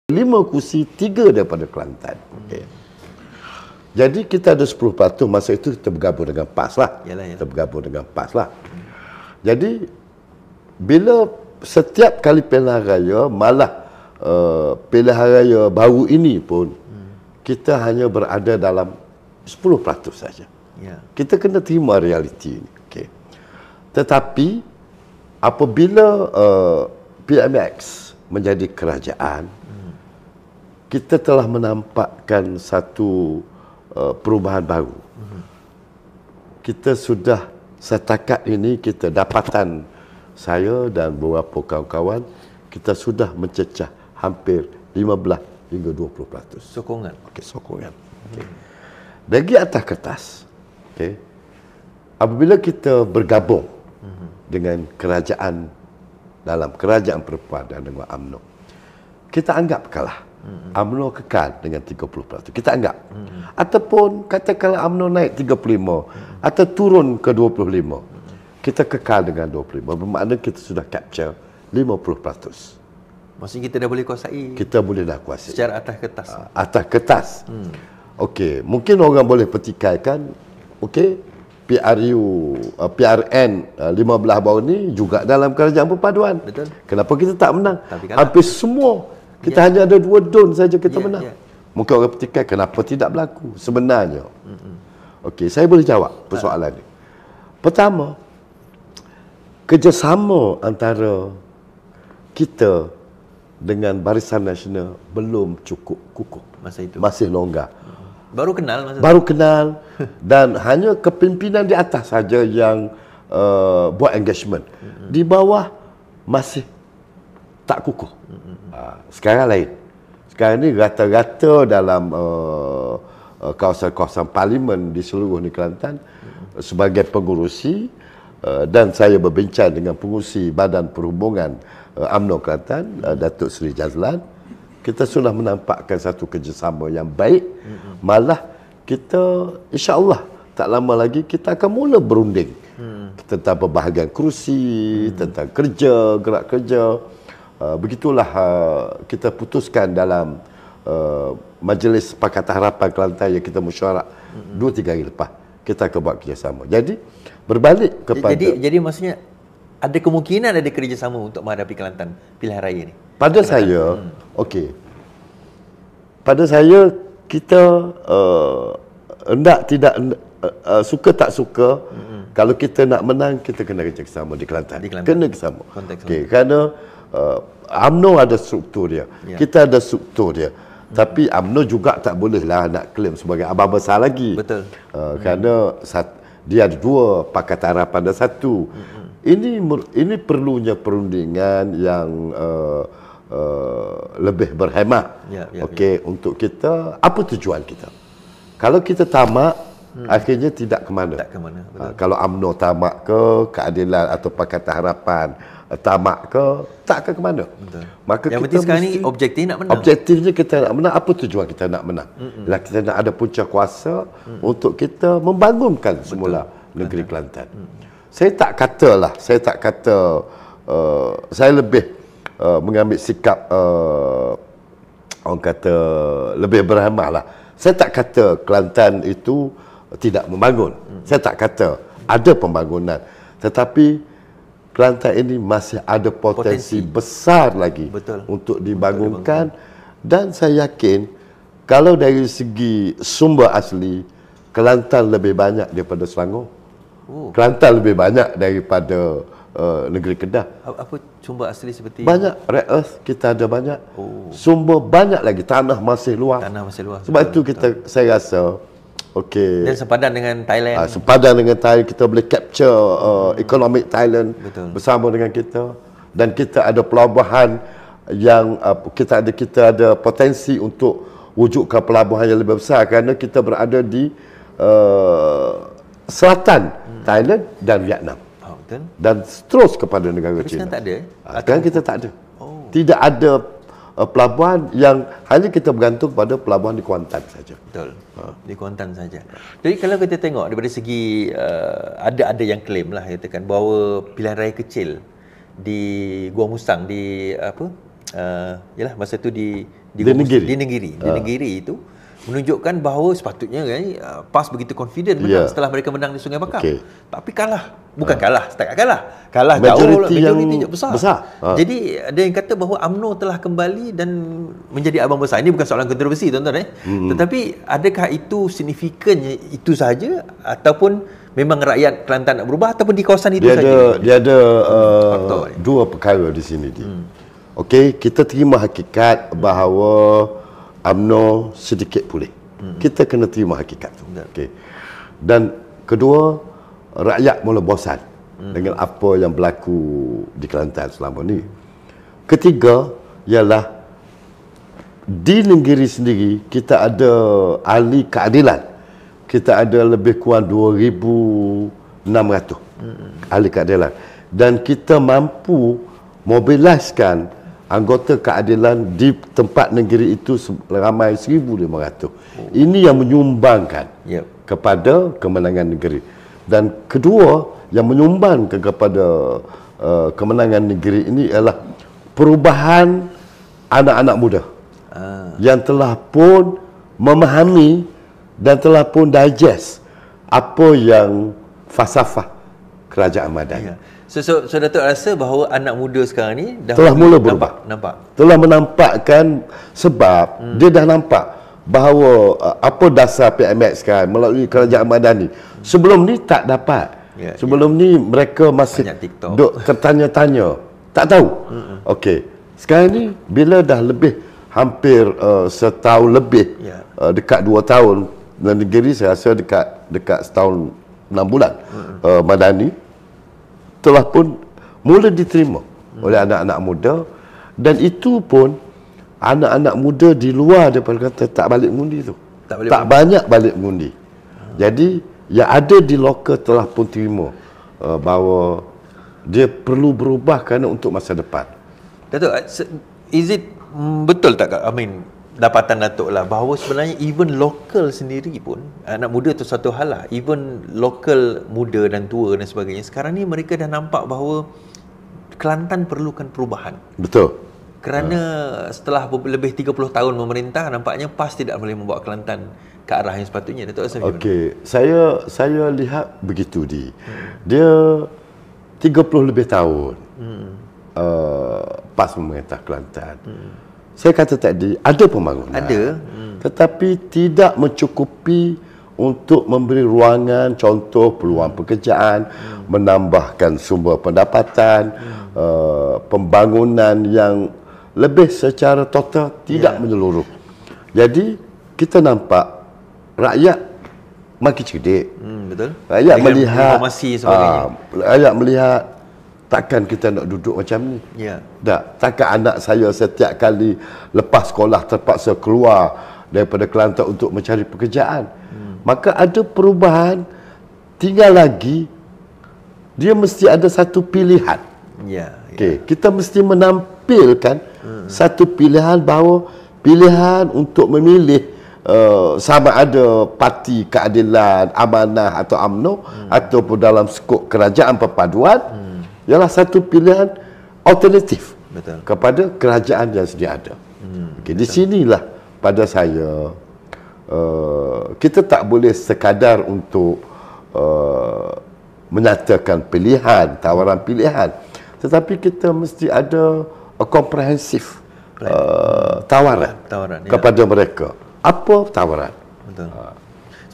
5 kursi, 3 daripada Kelantan. Okay. Jadi kita ada 10%, masa itu kita bergabung dengan PAS lah. Yalah. Kita bergabung dengan PAS lah. Jadi bila setiap kali pilihan raya, malah pilihan raya baru ini pun kita hanya berada dalam 10% saja. Ya. Kita kena terima realiti ini. Okay. Tetapi apabila PMX menjadi kerajaan, kita telah menampakkan satu perubahan baru. Kita sudah setakat ini, kita dapatan saya dan beberapa kawan-kawan, kita sudah mencecah hampir 15 hingga 20%. Sokongan. Okey, sokongan. Okay. Bagi atas kertas, okay, apabila kita bergabung dengan kerajaan, dalam kerajaan perempuan dan dengan UMNO, kita anggap kalah. UMNO kekal dengan 30%. Kita anggap. Ataupun katakanlah UMNO naik 35 atau turun ke 25. Kita kekal dengan 25. Bermakna kita sudah capture 50%. Maksudnya kita dah boleh kuasai. Kita boleh dah kuasai. Secara atas kertas. Atas kertas. Okey, mungkin orang boleh petikaikan, okey, PRN 15 baru ni juga dalam kerajaan perpaduan. Betul. Kenapa kita tak menang? Tapi Hampir semua. Kita hanya ada 2 don saja kita menang. Ya. Mungkin orang petikai kenapa tidak berlaku sebenarnya. Okey, saya boleh jawab persoalan ni. Pertama, kerjasama antara kita dengan Barisan Nasional belum cukup kukuh. Masa itu. Masih longgar. Baru kenal masa Baru kenal dan hanya kepimpinan di atas saja yang buat engagement. Di bawah masih tak kukuh. Sekarang lain. Sekarang ni rata-rata dalam kawasan-kawasan parlimen di seluruh negeri Kelantan sebagai pengurusi, dan saya berbincang dengan pengurusi Badan Perhubungan UMNO Kelantan, Datuk Seri Jazlan, kita sudah menampakkan satu kerjasama yang baik. Malah kita insya-Allah tak lama lagi kita akan mula berunding tentang pembahagian kerusi, tentang kerja, gerak kerja. Begitulah kita putuskan dalam Majlis Pakatan Harapan Kelantan yang kita mesyuarat 2-3 hari lepas. Kita akan buat kerjasama. Jadi berbalik kepada... Jadi maksudnya ada kemungkinan ada kerjasama untuk menghadapi Kelantan pilihan raya ni? Pada saya, okey. Pada saya, kita suka tak suka, kalau kita nak menang, kita kena kerjasama di Kelantan. Kena kerjasama. Okey, kerana UMNO ada struktur dia. Ya. Kita ada struktur dia. Tapi UMNO juga tak bolehlah nak klaim sebagai abang besar lagi. Betul. Kerana dia ada 2 Pakatan Harapan dan 1. Ini perlunya perundingan yang lebih berhemat. Okey, untuk kita, apa tujuan kita? Kalau kita tamak, akhirnya tidak ke mana. Tak ke mana. Kalau UMNO tamak ke keadilan atau Pakatan Harapan tamak ke, tak ke mana. Betul. Maka yang penting sekarang ni objektif nak menang. Objektifnya kita nak menang. Apa tujuan kita nak menang? Ialah kita nak ada punca kuasa untuk kita membangunkan semula negeri Kelantan. Saya tak kata, saya lebih mengambil sikap orang kata lebih berhemah lah. Saya tak kata Kelantan itu tidak membangun. Saya tak kata, ada pembangunan. Tetapi Kelantan ini masih ada potensi besar lagi untuk dibangunkan. Dan saya yakin kalau dari segi sumber asli, Kelantan lebih banyak daripada Selangor. Kelantan lebih banyak daripada negeri Kedah. Apa sumber asli seperti? Banyak. Rare earth kita ada banyak. Sumber banyak lagi. Tanah masih luas. Sebab itu saya rasa okey. Dan sepadan dengan Thailand. Sepadan dengan Thailand, kita boleh capture economic Thailand bersama dengan kita. Dan kita ada pelabuhan yang kita ada potensi untuk wujudkan pelabuhan yang lebih besar kerana kita berada di selatan Thailand dan Vietnam. Dan terus kepada negara China. Sekarang tak ada? Sekarang kita tak ada. Tidak ada pelabuhan yang hanya kita bergantung pada pelabuhan di Kuantan saja. Betul. Di Kuantan saja. Jadi kalau kita tengok daripada segi ada yang claim lah katakan bahawa pilihan raya kecil di Gua Musang di yalah masa tu di Di negeri itu menunjukkan bahawa sepatutnya PAS begitu confident menang setelah mereka menang di Sungai Bakap. Tapi kalah. Bukan kalah, setakat kalah. Kalah majoriti jauh, yang besar. Jadi ada yang kata bahawa UMNO telah kembali dan menjadi abang besar. Ini bukan soalan kontroversi, tuan-tuan. Tetapi adakah itu signifikannya itu saja ataupun memang rakyat Kelantan nak berubah ataupun di kawasan itu saja? Dia ada dua perkara di sini. Okey, kita terima hakikat bahawa UMNO sedikit pulih. Kita kena terima hakikat tu. Okey. Dan kedua, rakyat mula bosan dengan apa yang berlaku di Kelantan selama ni. Ketiga ialah di negeri sendiri kita ada ahli keadilan. Kita ada lebih kurang 2,600 ahli keadilan. Dan kita mampu mobiliskan anggota keadilan di tempat negeri itu ramai 1,500. Ini yang menyumbangkan kepada kemenangan negeri. Dan kedua yang menyumbangkan kepada kemenangan negeri ini ialah perubahan anak-anak muda yang telah pun memahami dan telah pun digest apa yang falsafah kerajaan Madani. So Datuk rasa bahawa anak muda sekarang ni telah mula berubah. Nampak. Telah menampakkan sebab dia dah nampak bahawa apa dasar PMX sekarang melalui kerajaan Madani. Sebelum ni tak dapat. Sebelum ni mereka masih duk tertanya-tanya. Tak tahu. Okey. Sekarang ni bila dah lebih hampir setahun lebih, dekat 2 tahun dan negeri saya rasa dekat setahun 6 bulan Madani telah pun mula diterima oleh anak-anak muda, dan itu pun anak-anak muda di luar daripada kata tak balik mengundi tu. Tak banyak balik mengundi. Jadi yang ada di lokal telah pun terima bahawa dia perlu berubah kerana untuk masa depan. Datuk, is it betul tak, dapatan Datuk lah bahawa sebenarnya even lokal sendiri pun, anak muda tu satu hal lah, even lokal muda dan tua dan sebagainya, sekarang ni mereka dah nampak bahawa Kelantan perlukan perubahan. Betul. Kerana setelah lebih 30 tahun memerintah, nampaknya PAS tidak boleh membawa Kelantan ke arah yang sepatutnya. Datuk rasa macam mana? Okey, saya lihat begitu dia 30 lebih tahun PAS memerintah Kelantan. Saya kata tadi ada pembangunan. Ada. Tetapi tidak mencukupi untuk memberi ruangan, contoh peluang pekerjaan, menambahkan sumber pendapatan, pembangunan yang lebih secara total tidak menyeluruh. Jadi kita nampak rakyat makin cerdik. Betul. Rakyat dengan melihat informasi sebagainya. Rakyat melihat takkan kita nak duduk macam ni. Takkan anak saya setiap kali lepas sekolah terpaksa keluar daripada Kelantan untuk mencari pekerjaan. Maka ada perubahan. Tinggal lagi dia mesti ada satu pilihan. Okey, kita mesti menampilkan satu pilihan, bahawa pilihan untuk memilih sama ada Parti Keadilan, Amanah atau UMNO ataupun dalam skop kerajaan perpaduan ialah satu pilihan alternatif kepada kerajaan yang sedia ada. Di sinilah pada saya kita tak boleh sekadar untuk menyatakan pilihan, tawaran pilihan, tetapi kita mesti ada komprehensif tawaran kepada mereka. Apa tawaran? Betul.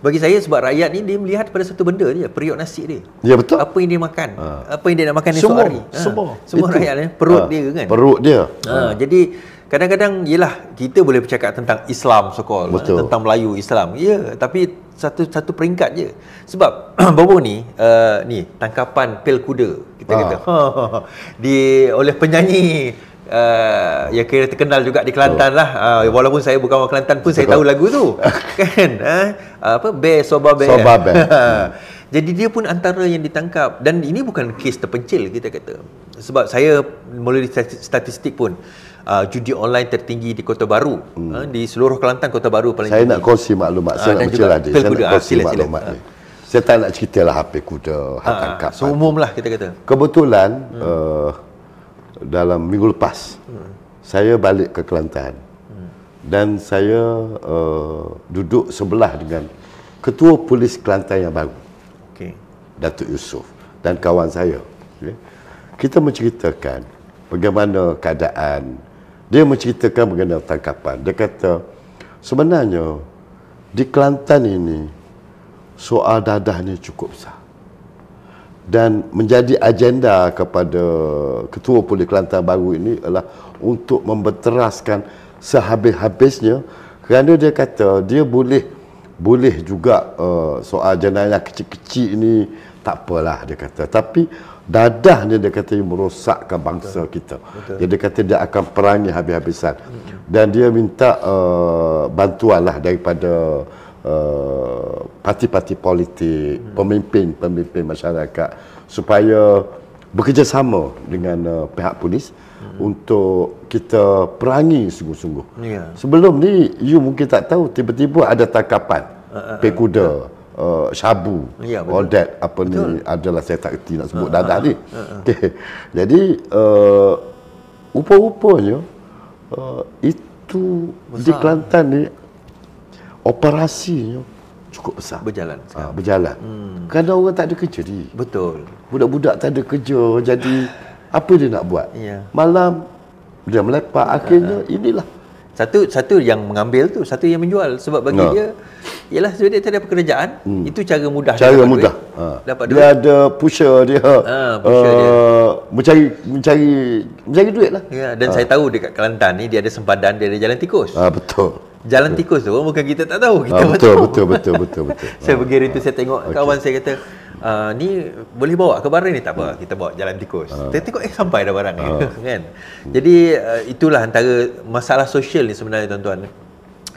Bagi saya, sebab rakyat ni dia melihat pada satu benda dia, periuk nasi dia. Ya, betul. Apa yang dia makan, apa yang dia nak makan esok hari. Semua rakyat ni perut dia kan. Perut dia. Jadi kadang-kadang yelah kita boleh bercakap tentang Islam so-called, tentang Melayu Islam. Ya, tapi satu peringkat je. Sebab baru ni tangkapan pel kuda kita kata oleh penyanyi yang kira terkenal juga di Kelantan lah. Walaupun saya bukan orang Kelantan pun saya tahu lagu tu. Kan? Bear Soba Bear. Jadi dia pun antara yang ditangkap, dan ini bukan kes terpencil kita kata. Sebab saya melalui statistik pun judi online tertinggi di Kota Baru. Di seluruh Kelantan Kota Baru paling saya tinggi. Nak kongsi maklumat. Saya nak bercerita dia. Saya nak kongsi maklumat ni. Saya tak nak ceritalah HP kuda, hak tangkap. Seumum lah kita kata. Kebetulan dalam minggu lepas saya balik ke Kelantan. dan saya duduk sebelah dengan Ketua Polis Kelantan yang baru, Datuk Yusof, dan kawan saya. Kita menceritakan bagaimana keadaan. Dia menceritakan mengenai tangkapan. Dia kata, sebenarnya di Kelantan ini soal dadah ni cukup besar. Dan menjadi agenda kepada Ketua Polis Kelantan baru ini adalah untuk membenteraskan sehabis-habisnya, kerana dia kata dia boleh juga soal jenayah kecil-kecil ini tak apalah, dia kata, tapi dadah ni dia kata merosakkan bangsa kita. Jadi dia kata dia akan perangi habis-habisan. Dan dia minta bantuanlah daripada parti-parti politik, pemimpin masyarakat, supaya bekerjasama dengan pihak polis untuk kita perangi sungguh-sungguh. Sebelum ni you mungkin tak tahu, tiba-tiba ada tangkapan pekuda, syabu, all that, apa ni, adalah saya tak kerti nak sebut dadah ni. Jadi rupa-rupanya itu besar. Di Kelantan ni operasinya cukup besar. Berjalan. Kerana orang tak ada kerja ni. Betul. Budak-budak tak ada kerja, jadi apa dia nak buat? Malam dia melepak, akhirnya inilah. Satu yang mengambil tu, satu yang menjual. Sebab bagi dia, ialah sebab dia tak ada pekerjaan, itu cara mudah. Cara mudah. Dapat duit. Dia ada pusher dia. Mencari duit lah. Dan saya tahu dekat Kelantan ni dia ada sempadan, dia ada jalan tikus. Betul. Jalan tikus tu bukan kita tak tahu, kita betul. Saya pergi hari tu, saya tengok kawan saya kata, ni boleh bawa ke barang ni? Tak apa, kita bawa jalan tikus. Kita tengok sampai dah barang ni. Kan? Jadi itulah antara masalah sosial ni sebenarnya, tuan-tuan.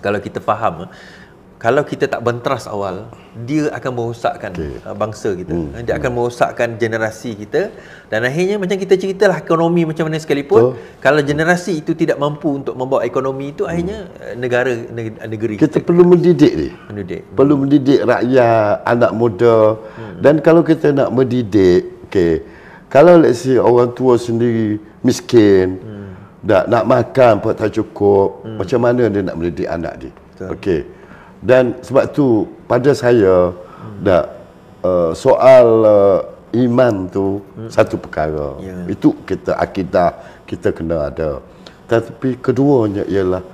Kalau kita faham, kalau kita tak benteras awal, dia akan merosakkan bangsa kita. Dia akan merosakkan generasi kita. Dan akhirnya macam kita ceritalah, ekonomi macam mana sekalipun, kalau generasi itu tidak mampu untuk membawa ekonomi itu, akhirnya negeri kita perlu mendidik ni. Perlu mendidik rakyat, anak muda. Dan kalau kita nak mendidik, kalau let's say orang tua sendiri miskin, nak makan pun tak cukup, macam mana dia nak mendidik anak dia? Dan sebab tu pada saya soal iman tu satu perkara. Itu kita akidah kita kena ada. Tapi keduanya ialah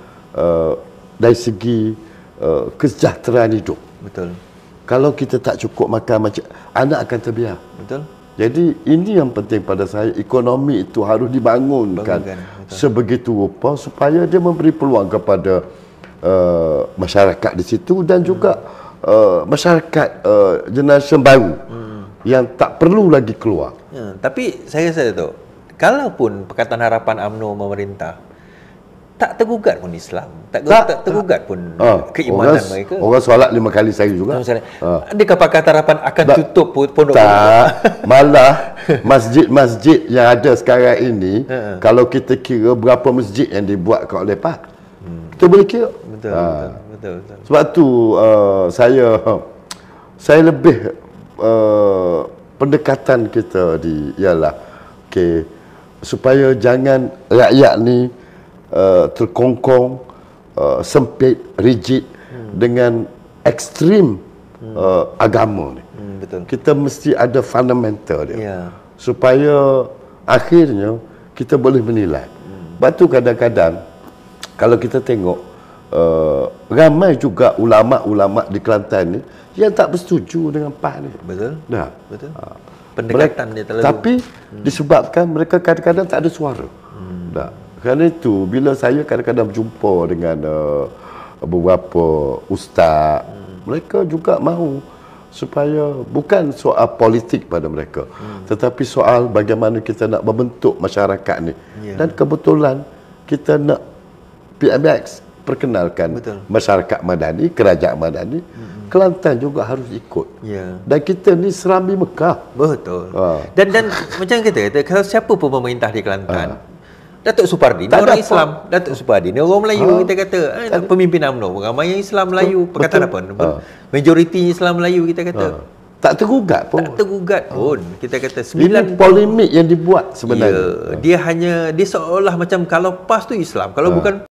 dari segi kesejahteraan hidup. Betul. Kalau kita tak cukup makan, macam anak akan terbiar. Betul. Jadi ini yang penting pada saya, ekonomi itu harus dibangunkan sebegitu rupa supaya dia memberi peluang kepada masyarakat di situ, dan juga masyarakat generasi baru yang tak perlu lagi keluar. Tapi saya rasa tu, kalaupun Pakatan Harapan UMNO memerintah, tak tergugat pun Islam, tak tergugat pun keimanan mereka. Orang solat 5 kali sehari juga. Adakah Pakatan Harapan akan tutup pondok? Tak. Malah masjid-masjid yang ada sekarang ini, kalau kita kira berapa masjid yang dibuatkan oleh PAK, kita boleh kira. Betul. Sebab tu saya lebih pendekatan kita ialah supaya jangan rakyat ni terkongkong, sempit, rigid dengan ekstrim agama ni. Kita mesti ada fundamental dia. Supaya akhirnya kita boleh menilai. Sebab tu kadang-kadang kalau kita tengok ramai juga ulama-ulama di Kelantan ni yang tak bersetuju dengan PAS ni. Betul. Pendekatan dia terlalu. Tapi disebabkan mereka kadang-kadang tak ada suara. Kerana itu bila saya kadang-kadang berjumpa dengan beberapa ustaz, mereka juga mahu supaya bukan soal politik pada mereka, tetapi soal bagaimana kita nak membentuk masyarakat ni. Dan kebetulan kita nak PMX perkenalkan masyarakat Madani, kerajaan Madani, Kelantan juga harus ikut. Dan kita ni Serambi Mekah. Betul. Dan macam kita kata, kalau siapa pun pemerintah di Kelantan, Datuk Supardi ni orang Islam, Datuk Supardi ni orang Melayu, kita kata pemimpin UMNO ramai yang Islam Melayu, perkataan apa? Majoriti Islam Melayu, kita kata. Tak tergugat pun. Kita kata ini polemik yang dibuat sebenarnya. Dia seolah macam kalau PAS tu Islam, kalau bukan